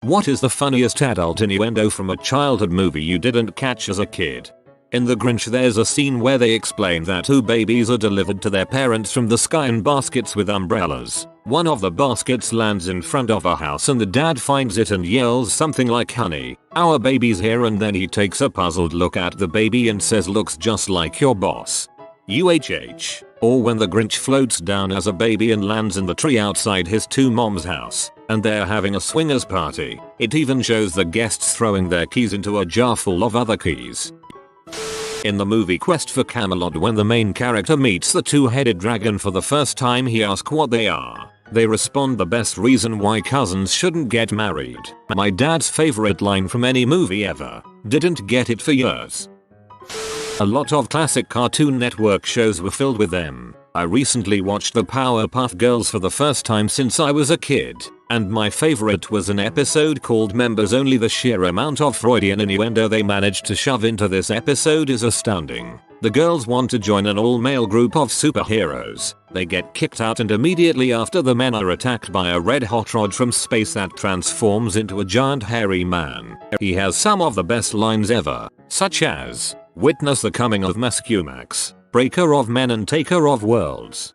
What is the funniest adult innuendo from a childhood movie you didn't catch as a kid? In The Grinch there's a scene where they explain that 2 babies are delivered to their parents from the sky in baskets with umbrellas. One of the baskets lands in front of a house and the dad finds it and yells something like, "Honey, our baby's here," and then he takes a puzzled look at the baby and says, "Looks just like your boss." UHH. Or when the Grinch floats down as a baby and lands in the tree outside his 2 moms' house, and they're having a swingers party. It even shows the guests throwing their keys into a jar full of other keys. In the movie Quest for Camelot, when the main character meets the 2-headed dragon for the first time, he asks what they are. They respond, "The best reason why cousins shouldn't get married." My dad's favorite line from any movie ever. Didn't get it for years. A lot of classic Cartoon Network shows were filled with them. I recently watched the Powerpuff Girls for the first time since I was a kid, and my favorite was an episode called Members Only. The sheer amount of Freudian innuendo they managed to shove into this episode is astounding. The girls want to join an all-male group of superheroes. They get kicked out, and immediately after the men are attacked by a red-hot rod from space that transforms into a giant hairy man. He has some of the best lines ever, such as, "Witness the coming of Muscumax, breaker of men and taker of worlds,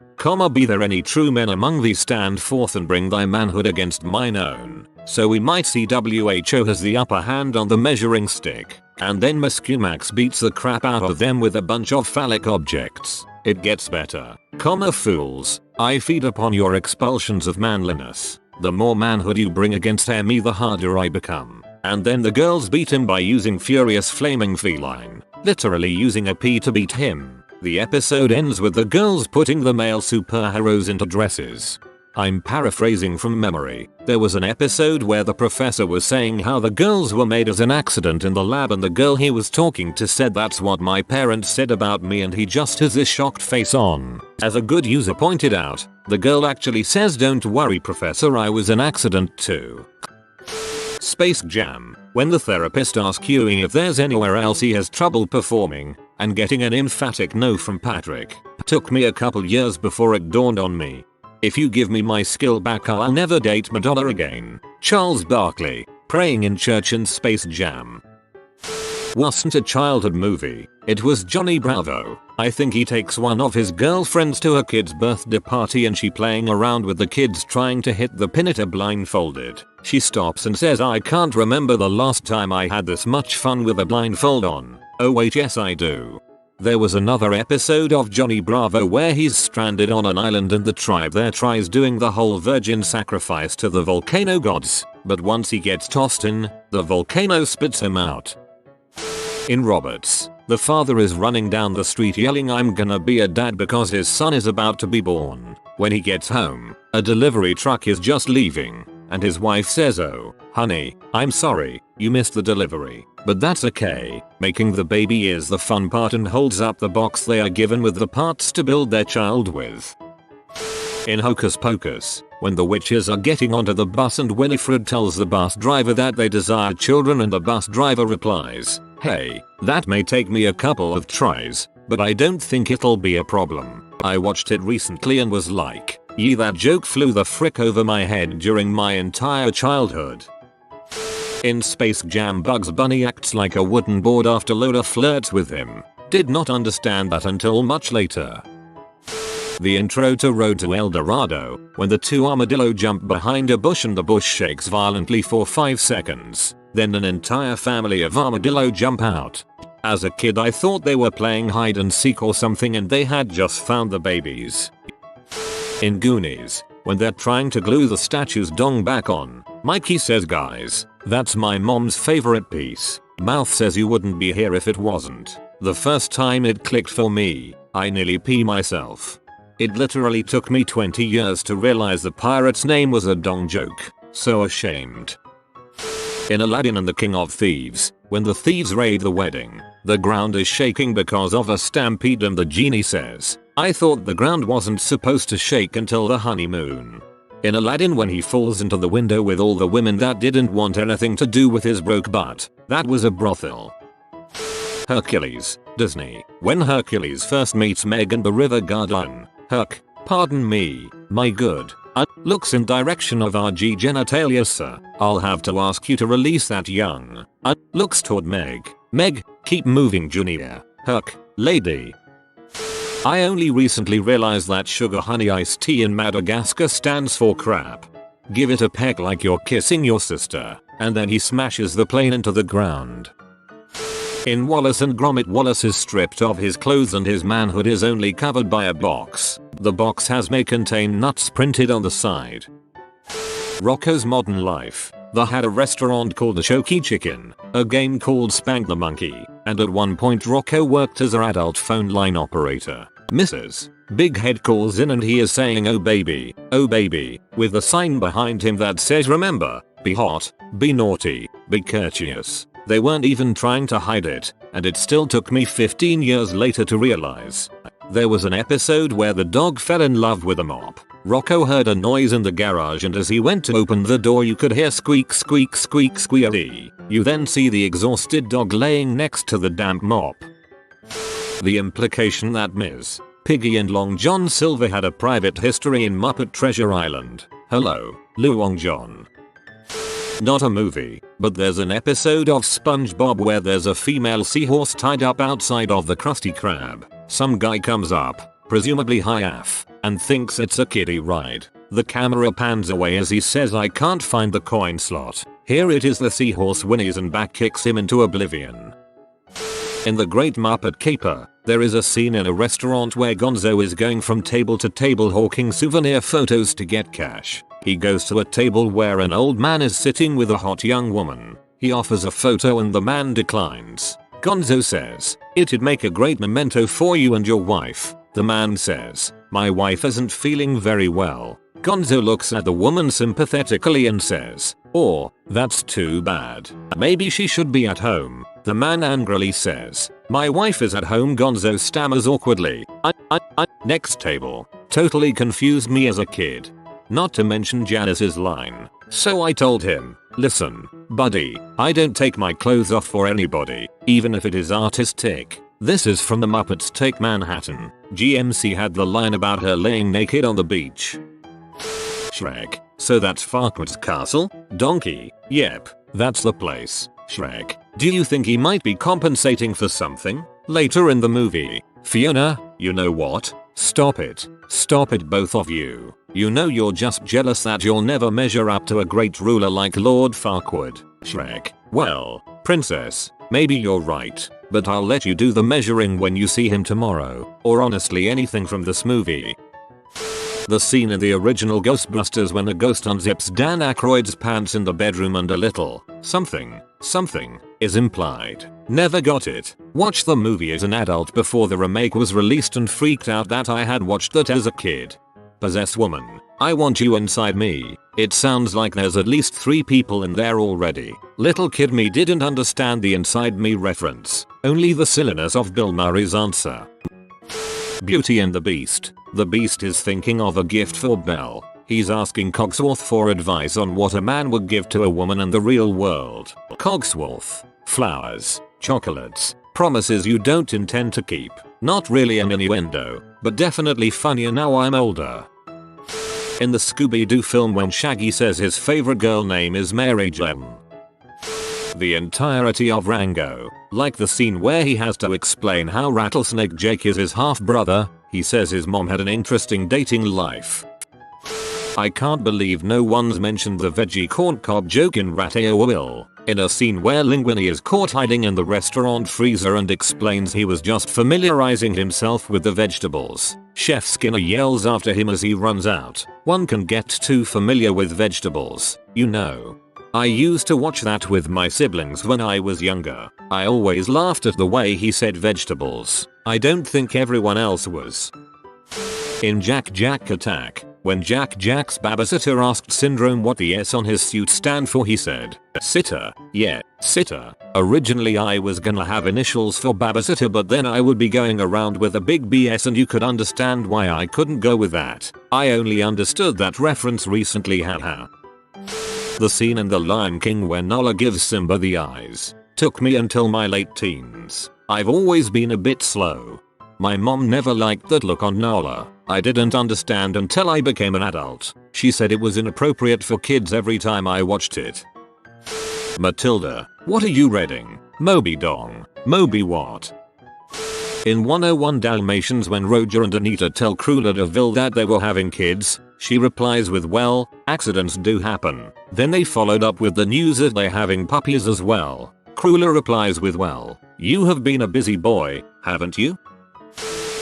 be there any true men among thee? Stand forth and bring thy manhood against mine own." So we might see WHO has the upper hand on the measuring stick, and then Muscumax beats the crap out of them with a bunch of phallic objects. It gets better. Fools, I feed upon your expulsions of manliness. The more manhood you bring against me, the harder I become. And then the girls beat him by using furious flaming feline, literally using a pea to beat him. The episode ends with the girls putting the male superheroes into dresses. I'm paraphrasing from memory. There was an episode where the professor was saying how the girls were made as an accident in the lab, and the girl he was talking to said, "That's what my parents said about me," and he just has this shocked face on. As a good user pointed out, the girl actually says, "Don't worry professor, I was an accident too." Space Jam. When the therapist asks Huey if there's anywhere else he has trouble performing, and getting an emphatic no from Patrick. Took me a couple years before it dawned on me. If you give me my skill back, I'll never date Madonna again. Charles Barkley. Praying in Church and Space Jam. Wasn't a childhood movie. It was Johnny Bravo. I think he takes one of his girlfriends to her kid's birthday party, and she playing around with the kids trying to hit the pin at her blindfolded. She stops and says, "I can't remember the last time I had this much fun with a blindfold on." Oh wait, yes I do. There was another episode of Johnny Bravo where he's stranded on an island and the tribe there tries doing the whole virgin sacrifice to the volcano gods, but once he gets tossed in, the volcano spits him out. In Roberts, the father is running down the street yelling, "I'm gonna be a dad," because his son is about to be born. When he gets home, a delivery truck is just leaving, and his wife says, "Oh, honey, I'm sorry, you missed the delivery, but that's okay. Making the baby is the fun part," and holds up the box they are given with the parts to build their child with. In Hocus Pocus, when the witches are getting onto the bus and Winifred tells the bus driver that they desire children, and the bus driver replies, "Hey, that may take me a couple of tries, but I don't think it'll be a problem." I watched it recently and was like, "Yee, that joke flew the frick over my head during my entire childhood." In Space Jam, Bugs Bunny acts like a wooden board after Lola flirts with him. Did not understand that until much later. The intro to Road to El Dorado, when the 2 armadillo jump behind a bush and the bush shakes violently for 5 seconds. Then an entire family of armadillo jump out. As a kid I thought they were playing hide and seek or something, and they had just found the babies. In Goonies, when they're trying to glue the statue's dong back on, Mikey says, "Guys, that's my mom's favorite piece." Mouth says, "You wouldn't be here if it wasn't." The first time it clicked for me, I nearly pee myself. It literally took me 20 years to realize the pirate's name was a dong joke. So ashamed. In Aladdin and the King of Thieves, when the thieves raid the wedding, the ground is shaking because of a stampede, and the genie says, "I thought the ground wasn't supposed to shake until the honeymoon." In Aladdin, when he falls into the window with all the women that didn't want anything to do with his broke butt, that was a brothel. Hercules, Disney, when Hercules first meets Meg in the river garden. Pardon me, my good. Looks in direction of RG genitalia, sir. I'll have to ask you to release that young. Looks toward Meg. Meg, keep moving Junior. Huck, lady. I only recently realized that sugar honey iced tea in Madagascar stands for crap. Give it a peck like you're kissing your sister, and then he smashes the plane into the ground. In Wallace and Gromit, Wallace is stripped of his clothes and his manhood is only covered by a box. The box may contain nuts printed on the side. Rocco's Modern Life. They had a restaurant called the Choky Chicken, a game called Spank the Monkey, and at one point Rocco worked as an adult phone line operator. Mrs. Big Head calls in and he is saying oh baby, with a sign behind him that says remember, be hot, be naughty, be courteous. They weren't even trying to hide it, and it still took me 15 years later to realize. There was an episode where the dog fell in love with a mop. Rocco heard a noise in the garage and as he went to open the door you could hear squeak squeak squeak squealy. You then see the exhausted dog laying next to the damp mop. The implication that Ms. Piggy and Long John Silver had a private history in Muppet Treasure Island. Hello, Luong John. Not a movie, but there's an episode of SpongeBob where there's a female seahorse tied up outside of the Krusty Krab. Some guy comes up, presumably high AF, and thinks it's a kiddie ride. The camera pans away as he says I can't find the coin slot. Here it is, the seahorse whinnies and back kicks him into oblivion. In The Great Muppet Caper, there is a scene in a restaurant where Gonzo is going from table to table hawking souvenir photos to get cash. He goes to a table where an old man is sitting with a hot young woman. He offers a photo and the man declines. Gonzo says, "It'd make a great memento for you and your wife." The man says, "My wife isn't feeling very well." Gonzo looks at the woman sympathetically and says, "Oh, that's too bad. Maybe she should be at home." The man angrily says, "My wife is at home." Gonzo stammers awkwardly. Next table. Totally confused me as a kid. Not to mention Janice's line. So I told him, "Listen, buddy, I don't take my clothes off for anybody, even if it is artistic." This is from the Muppets Take Manhattan. GMC had the line about her laying naked on the beach. Shrek. So that's Farquaad's castle? Donkey. Yep, that's the place. Shrek. Do you think he might be compensating for something? Later in the movie. Fiona, you know what? Stop it. Stop it, both of you. You know you're just jealous that you'll never measure up to a great ruler like Lord Farquaad. Shrek. Well, princess, maybe you're right, but I'll let you do the measuring when you see him tomorrow, or honestly anything from this movie. The scene in the original Ghostbusters when a ghost unzips Dan Aykroyd's pants in the bedroom and a little something is implied. Never got it. Watched the movie as an adult before the remake was released and freaked out that I had watched that as a kid. Possess woman. I want you inside me. It sounds like there's at least 3 people in there already. Little kid me didn't understand the inside me reference. Only the silliness of Bill Murray's answer. Beauty and the Beast. The Beast is thinking of a gift for Belle. He's asking Cogsworth for advice on what a man would give to a woman in the real world. Cogsworth. Flowers. Chocolates. Promises you don't intend to keep. Not really an innuendo, but definitely funnier now I'm older. In the Scooby-Doo film when Shaggy says his favorite girl name is Mary Jane. The entirety of Rango, like the scene where he has to explain how Rattlesnake Jake is his half-brother. He says his mom had an interesting dating life. I can't believe no one's mentioned the veggie corn cob joke in Ratatouille. In a scene where Linguini is caught hiding in the restaurant freezer and explains he was just familiarizing himself with the vegetables, Chef Skinner yells after him as he runs out, "One can get too familiar with vegetables, you know." I used to watch that with my siblings when I was younger. I always laughed at the way he said vegetables. I don't think everyone else was. In Jack Jack Attack, when Jack Jack's babysitter asked Syndrome what the S on his suit stand for, he said, "Sitter, yeah, sitter." Originally I was gonna have initials for babysitter, but then I would be going around with a big BS and you could understand why I couldn't go with that. I only understood that reference recently, haha. The scene in The Lion King where Nala gives Simba the eyes took me until my late teens. I've always been a bit slow. My mom never liked that look on Nala. I didn't understand until I became an adult. She said it was inappropriate for kids every time I watched it. Matilda, what are you reading? Moby Dong. Moby what? In 101 Dalmatians, when Roger and Anita tell Cruella de Vil that they were having kids, she replies with, well, accidents do happen. Then they followed up with the news that they're having puppies as well. Cruella replies with, well, you have been a busy boy, haven't you?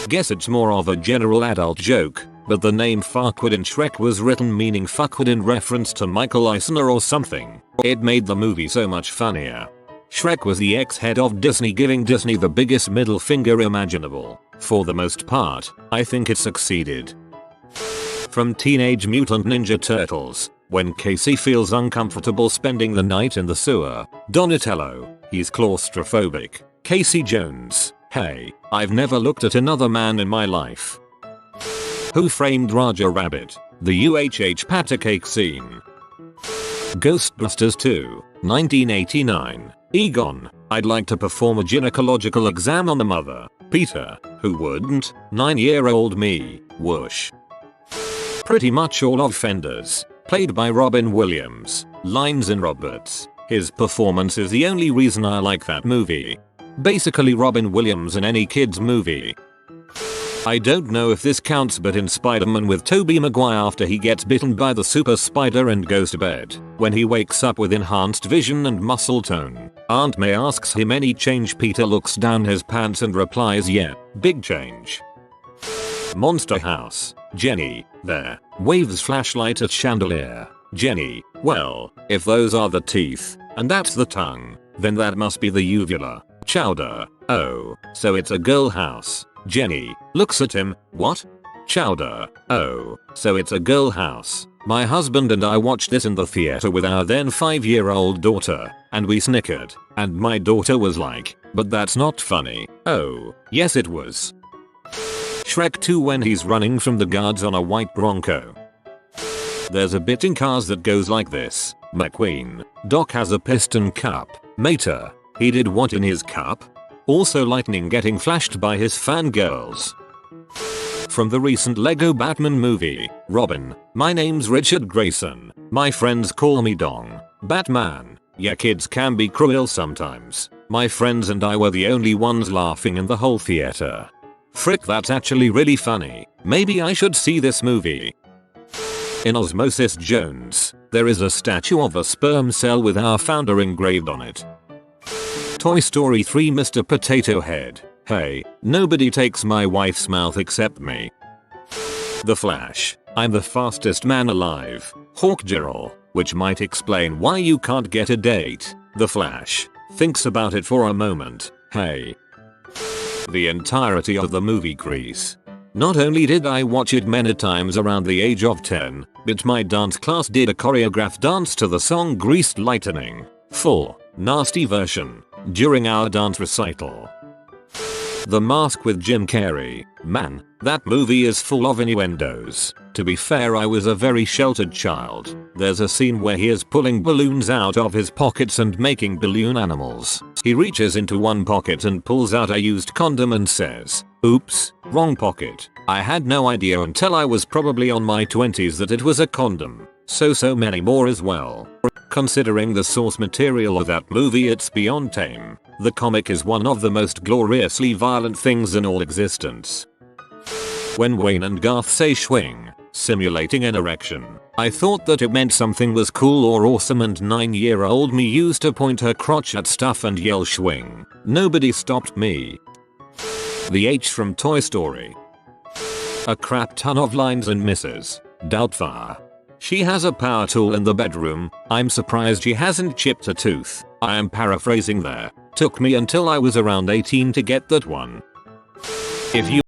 Guess it's more of a general adult joke, but the name Farquaad in Shrek was written meaning fuckward in reference to Michael Eisner or something. It made the movie so much funnier. Shrek was the ex-head of Disney, giving Disney the biggest middle finger imaginable. For the most part, I think it succeeded. From Teenage Mutant Ninja Turtles, when Casey feels uncomfortable spending the night in the sewer. Donatello, he's claustrophobic. Casey Jones, hey, I've never looked at another man in my life. Who Framed Roger Rabbit? The UHH Patter Cake Scene. Ghostbusters 2, 1989. Egon, I'd like to perform a gynecological exam on the mother. Peter, who wouldn't? 9-year-old me. Whoosh. Pretty much all of Fenders, played by Robin Williams. Lines in Roberts. His performance is the only reason I like that movie. Basically Robin Williams in any kid's movie. I don't know if this counts, but in Spider-Man with Tobey Maguire, after he gets bitten by the super spider and goes to bed, when he wakes up with enhanced vision and muscle tone, Aunt May asks him any change. Peter looks down his pants and replies, yeah, big change. Monster House. Jenny, there, waves flashlight at chandelier. Jenny, well, if those are the teeth, and that's the tongue, then that must be the uvula. Chowder, oh, so it's a girl house. Jenny looks at him, what? Chowder, oh, so it's a girl house. My husband and I watched this in the theater with our then 5-year-old daughter, and we snickered, and my daughter was like, but that's not funny. Oh, yes it was. Shrek 2, when he's running from the guards on a white Bronco. There's a bit in Cars that goes like this. McQueen, Doc has a piston cup. Mater, he did what in his cup? Also lightning getting flashed by his fangirls. From the recent Lego Batman movie, Robin, my name's Richard Grayson. My friends call me Dong. Batman, yeah, kids can be cruel sometimes. My friends and I were the only ones laughing in the whole theater. Frick, that's actually really funny. Maybe I should see this movie. In Osmosis Jones, there is a statue of a sperm cell with our founder engraved on it. Toy Story 3, Mr. Potato Head. Hey, nobody takes my wife's mouth except me. The Flash, I'm the fastest man alive. Hawkgirl, which might explain why you can't get a date. The Flash thinks about it for a moment. Hey. The entirety of the movie Grease. Not only did I watch it many times around the age of 10, but my dance class did a choreographed dance to the song Greased Lightning. Full, nasty version. During our dance recital. The Mask with Jim Carrey. Man, that movie is full of innuendos. To be fair, I was a very sheltered child. There's a scene where he is pulling balloons out of his pockets and making balloon animals. He reaches into one pocket and pulls out a used condom and says, oops, wrong pocket. I had no idea until I was probably on my 20s that it was a condom. So many more as well. Considering the source material of that movie, it's beyond tame. The comic is one of the most gloriously violent things in all existence. When Wayne and Garth say swing, simulating an erection, I thought that it meant something was cool or awesome, and 9-year-old me used to point her crotch at stuff and yell swing. Nobody stopped me. The H from Toy Story. A crap ton of lines and misses. Doubtfire. She has a power tool in the bedroom. I'm surprised she hasn't chipped a tooth. I am paraphrasing there. Took me until I was around 18 to get that one. If you